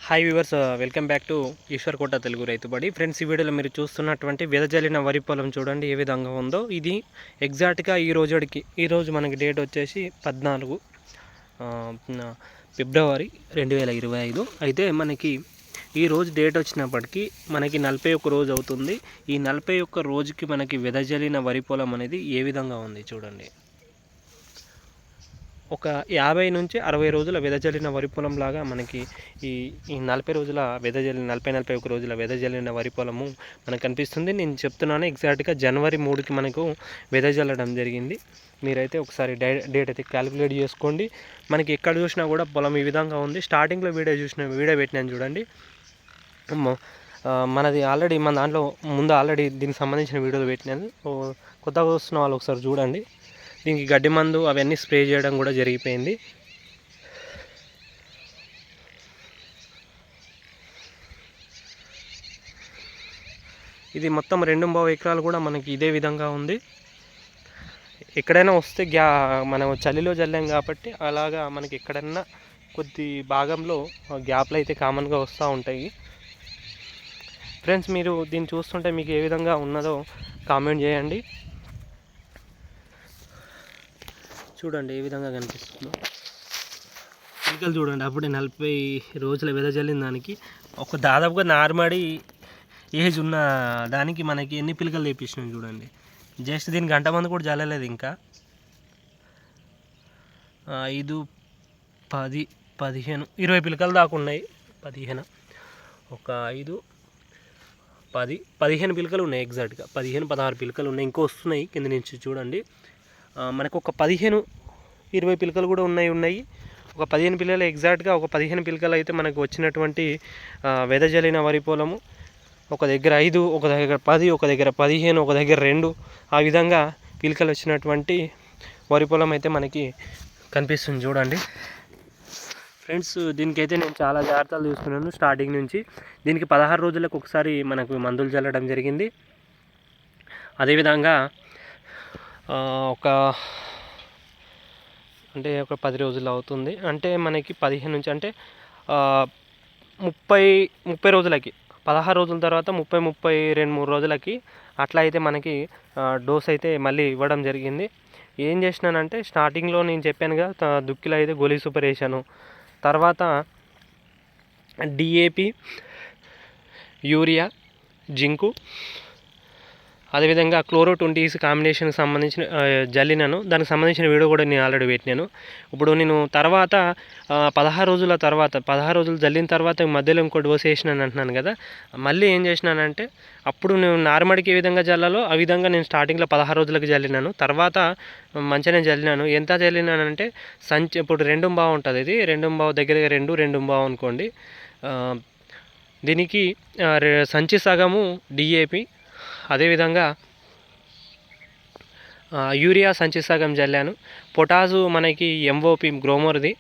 Hi viewers, welcome back to Eshwar Kota Telugu Raithubadi. Friends, ఈ వీడియోలో మీరు చూస్తున్నటువంటి వెదజల్లిన వరి పొలం చూడండి ఏ విధంగా ఉందో. ఇది ఎగ్జాక్ట్గా ఈరోజు మనకి డేట్ వచ్చేసి 14 ఫిబ్రవరి 2025. అయితే మనకి ఈరోజు డేట్ వచ్చినప్పటికీ మనకి 41 రోజు అవుతుంది. ఈ 41 రోజుకి మనకి వెదజల్లిన వరి పొలం అనేది ఏ విధంగా ఉంది చూడండి. ఒక 50 నుంచి 60 రోజుల వెదజల్లిన వరి పొలం లాగా మనకి ఈ 40 రోజుల 41 రోజుల వెదజల్లిన వరి పొలము మనకు కనిపిస్తుంది. నేను చెప్తున్నాను, ఎగ్జాక్ట్గా జనవరి 3కి మనకు వెదజల్లడం జరిగింది. మీరైతే ఒకసారి డేట్ అయితే క్యాలిక్యులేట్ చేసుకోండి. మనకి ఎక్కడ చూసినా కూడా పొలం ఈ విధంగా ఉంది. స్టార్టింగ్లో వీడియో పెట్టినాను చూడండి. మనది ఆల్రెడీ మన దాంట్లో ముందు ఆల్రెడీ దీనికి సంబంధించిన వీడియోలు పెట్టినాను. కొత్తగా వస్తున్న వాళ్ళు ఒకసారి చూడండి. దీనికి గడ్డి మందు అవన్నీ స్ప్రే చేయడం కూడా జరిగిపోయింది. ఇది మొత్తం 2.5 ఎకరాలు కూడా మనకి ఇదే విధంగా ఉంది. ఎక్కడైనా వస్తే మనం చలిలో జల్లాం కాబట్టి అలాగా మనకి ఎక్కడన్నా కొద్ది భాగంలో గ్యాప్లు అయితే కామన్గా వస్తూ ఉంటాయి. ఫ్రెండ్స్, మీరు దీన్ని చూస్తుంటే మీకు ఏ విధంగా ఉన్నదో కామెంట్ చేయండి. చూడండి ఏ విధంగా కనిపిస్తుందో. పిలకలు చూడండి, అప్పుడే 40 రోజుల వెదజల్లిన దానికి ఒక దాదాపుగా నార్మడి ఏజ్ ఉన్న దానికి మనకి ఎన్ని పిలకలు తెప్పించినాం చూడండి. జస్ట్ దీనికి గంట మంది కూడా జల్లలేదు. ఇంకా 5, 10, 15, 20 పిలకలు దాకా ఉన్నాయి. 15, ఒక 5, 10, 15 పిలకలు ఉన్నాయి. ఎగ్జాక్ట్గా 15, 16 పిలకలు ఉన్నాయి. ఇంకో వస్తున్నాయి కింద నుంచి చూడండి. మనకు ఒక 15, 20 పిలకలు కూడా ఉన్నాయి. ఒక 15 పిల్లలు ఎగ్జాక్ట్గా ఒక 15 పిలకలు అయితే మనకు వచ్చినటువంటి వెదజల్లిన వరి పొలము. ఒక దగ్గర 5, ఒక దగ్గర 10, ఒక దగ్గర 15, ఒక దగ్గర 2, ఆ విధంగా పిలకలు వచ్చినటువంటి వరి పొలం అయితే మనకి కనిపిస్తుంది చూడండి. ఫ్రెండ్స్, దీనికైతే నేను చాలా జాగ్రత్తలు తీసుకున్నాను స్టార్టింగ్ నుంచి. దీనికి 16 రోజులకు ఒకసారి మనకు మందులు చల్లడం జరిగింది. అదేవిధంగా ఒక 10 రోజులు అవుతుంది. అంటే మనకి 15 నుంచి అంటే 30 రోజులకి 16 రోజుల తర్వాత 32-33 రోజులకి అట్లా అయితే మనకి డోస్ అయితే మళ్ళీ ఇవ్వడం జరిగింది. ఏం చేసినానంటే స్టార్టింగ్లో నేను చెప్పాను కదా, దుక్కిలో అయితే గోలీ సూపర్ వేసాను. తర్వాత DAP, యూరియా, జింకు, అదేవిధంగా క్లోరో 20 కాంబినేషన్కి సంబంధించిన జల్లినాను. దానికి సంబంధించిన వీడియో కూడా నేను ఆల్రెడీ పెట్టినాను. ఇప్పుడు నేను తర్వాత 16 రోజులు జల్లిన తర్వాత మధ్యలో ఇంకో డోస్ వేసినాను అంటున్నాను కదా. మళ్ళీ ఏం చేసినానంటే అప్పుడు నేను నార్మల్కి ఏ విధంగా జల్లాలో ఆ విధంగా నేను స్టార్టింగ్లో 16 రోజులకి జల్లినాను. తర్వాత మంచిగానే జల్లినాను. ఎంత జల్లినానంటే ఇప్పుడు 2 ఉంటుంది. ఇది 2 దగ్గర 2 అనుకోండి. దీనికి సంచి సగము DAP, అదేవిధంగా యూరియా సంచి సగం జల్లాను. పొటాసు మనకి MOP గ్రోమోర్ది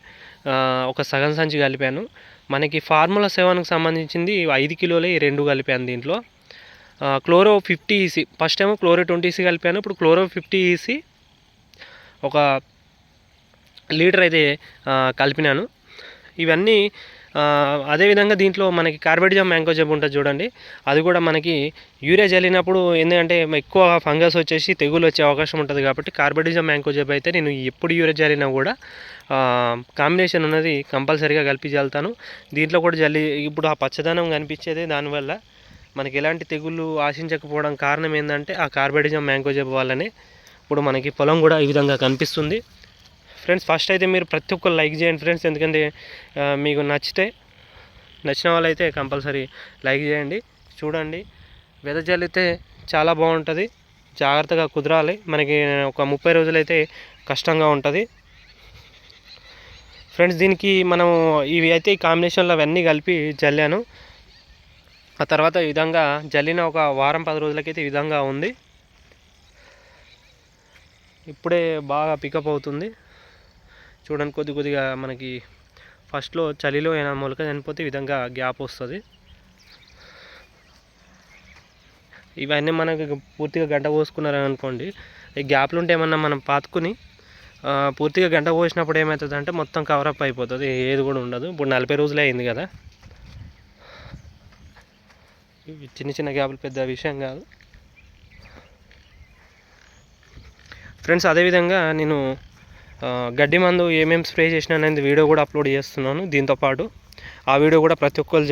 ఒక సగం సంచి కలిపాను. మనకి ఫార్ములా 7కి సంబంధించింది 5 కిలోలే 2 కలిపాను. దీంట్లో chloro 50 EC, first time chloro 20 EC కలిపాను. ఇప్పుడు క్లోరో 50 EC ఒక లీటర్ అయితే కలిపినాను. ఇవన్నీ అదేవిధంగా దీంట్లో మనకి కార్బెడిజం మ్యాంకోజెబ్ ఉంటుంది చూడండి. అది కూడా మనకి యూరియా జల్లినప్పుడు ఎందుకంటే ఎక్కువ ఫంగస్ వచ్చేసి తెగులు వచ్చే అవకాశం ఉంటుంది కాబట్టి కార్బెడిజం మ్యాంకోజెబ్ అయితే నేను ఎప్పుడు యూరియా జల్లినా కూడా కాంబినేషన్ ఉన్నది కంపల్సరీగా కలిపి జల్లుతాను. దీంట్లో కూడా ఇప్పుడు ఆ పచ్చదనం కనిపించేది దానివల్ల మనకి ఎలాంటి తెగుళ్ళు ఆశించకపోవడం కారణం ఏంటంటే ఆ కార్బెడిజం మ్యాంకోజెబ్ వల్లనే ఇప్పుడు మనకి పొలం కూడా ఈ విధంగా కనిపిస్తుంది. ఫ్రెండ్స్, ఫస్ట్ అయితే మీరు ప్రతి ఒక్కరు లైక్ చేయండి ఫ్రెండ్స్. ఎందుకంటే మీకు నచ్చిన వాళ్ళైతే కంపల్సరీ లైక్ చేయండి. చూడండి, వెదజల్లితే చాలా బాగుంటుంది. జాగ్రత్తగా కుదరాలి. మనకి ఒక 30 రోజులైతే కష్టంగా ఉంటుంది. ఫ్రెండ్స్, దీనికి మనం ఇవి అయితే ఈ కాంబినేషన్లో అవన్నీ కలిపి జల్లాను. ఆ తర్వాత ఈ విధంగా జల్లిన ఒక వారం 10 రోజులకైతే ఈ విధంగా ఉంది. ఇప్పుడే బాగా పికప్ అవుతుంది చూడండి. కొద్దిగా మనకి ఫస్ట్లో చలిలో ఏమైనా మొలక చనిపోతే ఈ విధంగా గ్యాప్ వస్తుంది. ఇవన్నీ మనకి పూర్తిగా గంట పోసుకున్నారనుకోండి, ఈ గ్యాప్లు ఉంటే ఏమన్నా మనం పాతుకుని పూర్తిగా గంట పోసినప్పుడు ఏమవుతుంది అంటే మొత్తం కవరప్ అయిపోతుంది, ఏది కూడా ఉండదు. ఇప్పుడు 40 రోజులే అయింది కదా. ఇవి చిన్న చిన్న గ్యాపులు పెద్ద విషయం కాదు ఫ్రెండ్స్. అదేవిధంగా నేను గడ్డి మందు ఏమేమి స్ప్రే చేసిన అనేది వీడియో కూడా అప్లోడ్ చేస్తున్నాను. దీంతోపాటు ఆ వీడియో కూడా ప్రతి ఒక్కరు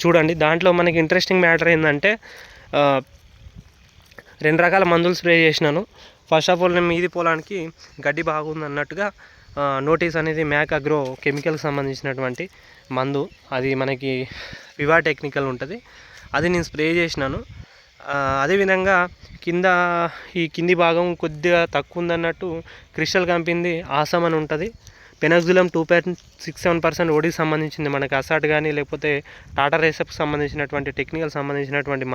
చూడండి. దాంట్లో మనకి ఇంట్రెస్టింగ్ మ్యాటర్ ఏంటంటే 2 రకాల మందులు స్ప్రే చేసినాను. ఫస్ట్ ఆఫ్ ఆల్ నేను మీది పొలానికి గడ్డి బాగుంది అన్నట్టుగా నోటీస్ అనేది మ్యాక్ అగ్రో కెమికల్కి సంబంధించినటువంటి మందు, అది మనకి వివా టెక్నికల్ ఉంటుంది, అది నేను స్ప్రే చేసినాను. అదేవిధంగా ఈ కింది భాగం కొద్దిగా తక్కువ ఉందన్నట్టు క్రిస్టల్ కంపెనీది ఆసమ్ అని ఉంటుంది. పెనక్జులం 2.67% ఓడికి సంబంధించింది. మనకి అసాట్ కానీ లేకపోతే టాటా రేసప్కి సంబంధించినటువంటి టెక్నికల్ సంబంధించినటువంటి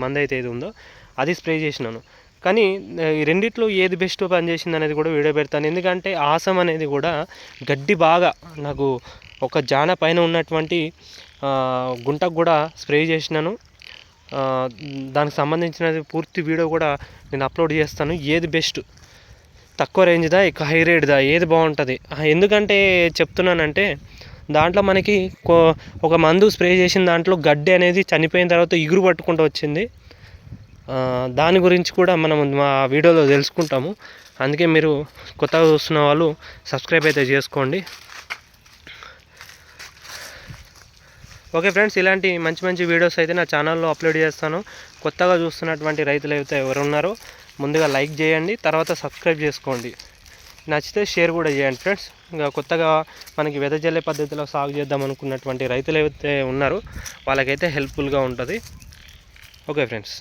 మందు అయితే ఇది ఉందో అది స్ప్రే చేసినాను. కానీ ఈ రెండిట్లో ఏది బెస్ట్ పనిచేసింది అనేది కూడా వీడియో పెడతాను. ఎందుకంటే ఆసమ్ అనేది కూడా గడ్డి బాగా నాకు ఒక జాన పైన ఉన్నటువంటి గుంటకు కూడా స్ప్రే చేసినాను. దానికి సంబంధించినది పూర్తి వీడియో కూడా నేను అప్లోడ్ చేస్తాను. ఏది బెస్ట్, తక్కువ రేంజ్దా ఎక్కువ హై రేట్దా, ఏది బాగుంటుంది. ఎందుకంటే చెప్తున్నానంటే దాంట్లో మనకి ఒక మందు స్ప్రే చేసిన దాంట్లో గడ్డి అనేది చనిపోయిన తర్వాత ఇగురు పట్టుకుంటూ వచ్చింది. దాని గురించి కూడా మనం మా వీడియోలో తెలుసుకుంటాము. అందుకే మీరు కొత్తగా చూస్తున్న వాళ్ళు సబ్స్క్రైబ్ అయితే చేసుకోండి. ఓకే ఫ్రెండ్స్, ఇలాంటి మంచి మంచి వీడియోస్ అయితే నా ఛానల్లో అప్లోడ్ చేస్తాను. కొత్తగా చూస్తున్నటువంటి రైతులు అయితే ఎవరు ఉన్నారో ముందుగా లైక్ చేయండి, తర్వాత సబ్స్క్రైబ్ చేసుకోండి. నచ్చితే షేర్ కూడా చేయండి ఫ్రెండ్స్. ఇంకా కొత్తగా మనకి వెదజల్లే పద్ధతిలో సాగు చేద్దాం అనుకున్నటువంటి రైతులు అయితే ఉన్నారో వాళ్ళకైతే హెల్ప్ఫుల్గా ఉంటుంది. Okay friends.